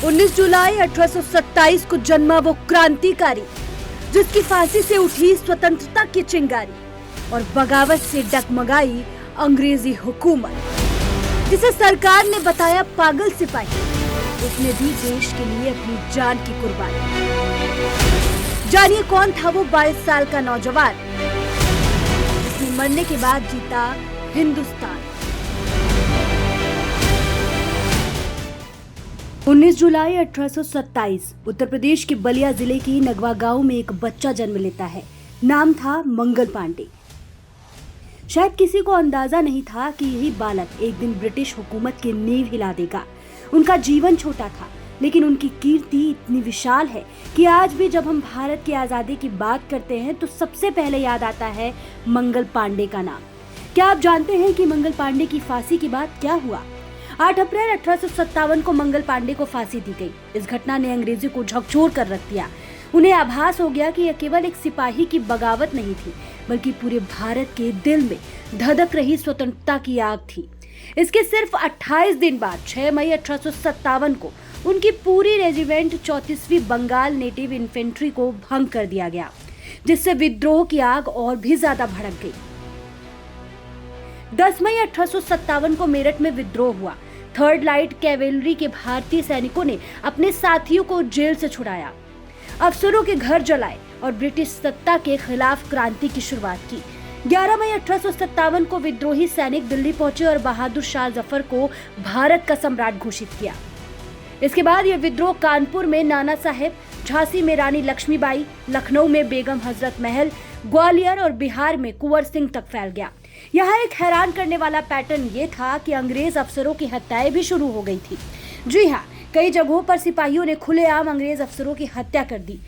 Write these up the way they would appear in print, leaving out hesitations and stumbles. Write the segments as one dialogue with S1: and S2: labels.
S1: 19 जुलाई 1827 को जन्मा वो क्रांतिकारी जिसकी फांसी से उठी स्वतंत्रता की चिंगारी और बगावत से डगमगाई अंग्रेजी हुकूमत, जिसे सरकार ने बताया पागल सिपाही, उसने दी देश के लिए अपनी जान की कुर्बानी। जानिए कौन था वो 22 साल का नौजवान जिसने मरने के बाद जीता हिंदुस्तान। 19 जुलाई 1827 उत्तर प्रदेश के बलिया जिले की नगवा गांव में एक बच्चा जन्म लेता है। नाम था मंगल पांडे। शायद किसी को अंदाजा नहीं था कि यही बालक एक दिन ब्रिटिश हुकूमत की नींव हिला देगा। उनका जीवन छोटा था, लेकिन उनकी कीर्ति इतनी विशाल है कि आज भी जब हम भारत की आजादी की बात करते हैं तो सबसे पहले याद आता है मंगल पांडे का नाम। क्या आप जानते हैं कि मंगल पांडे की फांसी के बाद क्या हुआ? 8 अप्रैल 1857 को मंगल पांडे को फांसी दी गई। इस घटना ने अंग्रेजी को झकझोर कर रख दिया। उन्हें आभास हो गया कि यह केवल एक सिपाही की बगावत नहीं थी, बल्कि पूरे भारत के दिल में धधक रही स्वतंत्रता की आग थी। इसके सिर्फ 28 दिन बाद 6 मई 1857 को उनकी पूरी रेजिमेंट 34वीं बंगाल नेटिव इन्फेंट्री को भंग कर दिया गया, जिससे विद्रोह की आग और भी ज्यादा भड़क गई। 10 मई 1857 को मेरठ में विद्रोह हुआ। थर्ड लाइट कैवेलरी के भारतीय सैनिकों ने अपने साथियों को जेल से छुड़ाया, अफसरों के घर जलाए और ब्रिटिश सत्ता के खिलाफ क्रांति की शुरुआत की। 11 मई 1857 को विद्रोही सैनिक दिल्ली पहुंचे और बहादुर शाह जफर को भारत का सम्राट घोषित किया। इसके बाद यह विद्रोह कानपुर में नाना साहेब, झांसी में रानी लक्ष्मीबाई, लखनऊ में बेगम हजरत महल, ग्वालियर और बिहार में कुंवर सिंह तक फैल गया। यहाँ एक हैरान करने वाला पैटर्न ये था कि अंग्रेज अफसरों की हत्याएं भी शुरू हो गई थी। जी हाँ, कई जगहों पर सिपाहियों ने खुलेआम अंग्रेज अफसरों की हत्या कर दी।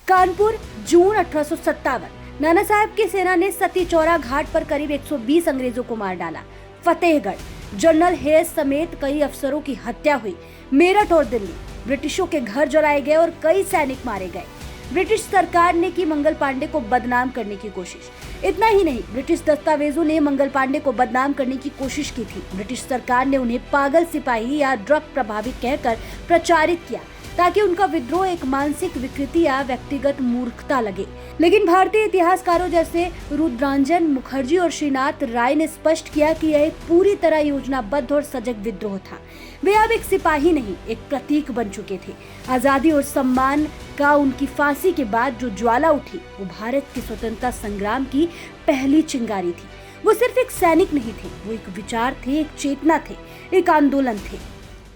S1: कानपुर, जून 1857, नाना साहब की सेना ने सती चौरा घाट पर करीब 120 अंग्रेजों को मार डाला। फतेहगढ़, जनरल हेस समेत कई अफसरों की हत्या हुई। मेरठ और दिल्ली, ब्रिटिशों के घर जलाए गए और कई सैनिक मारे गए। ब्रिटिश सरकार ने की मंगल पांडे को बदनाम करने की कोशिश। इतना ही नहीं, ब्रिटिश दस्तावेजों ने मंगल पांडे को बदनाम करने की कोशिश की थी। ब्रिटिश सरकार ने उन्हें पागल सिपाही या ड्रग प्रभावित कहकर प्रचारित किया, ताकि उनका विद्रोह एक मानसिक विकृति या व्यक्तिगत मूर्खता लगे। लेकिन भारतीय इतिहासकारों जैसे रुद्रांजन मुखर्जी और श्रीनाथ राय ने स्पष्ट किया कि यह एक पूरी तरह योजनाबद्ध और सजग विद्रोह था। वे अब एक सिपाही नहीं, एक प्रतीक बन चुके थे। आजादी और सम्मान का उनकी फांसी के बाद जो ज्वाला उठी, वो भारत के स्वतंत्रता संग्राम की पहली चिंगारी थी। वो सिर्फ एक सैनिक नहीं थे, वो एक विचार थे, एक चेतना थे, एक आंदोलन थे।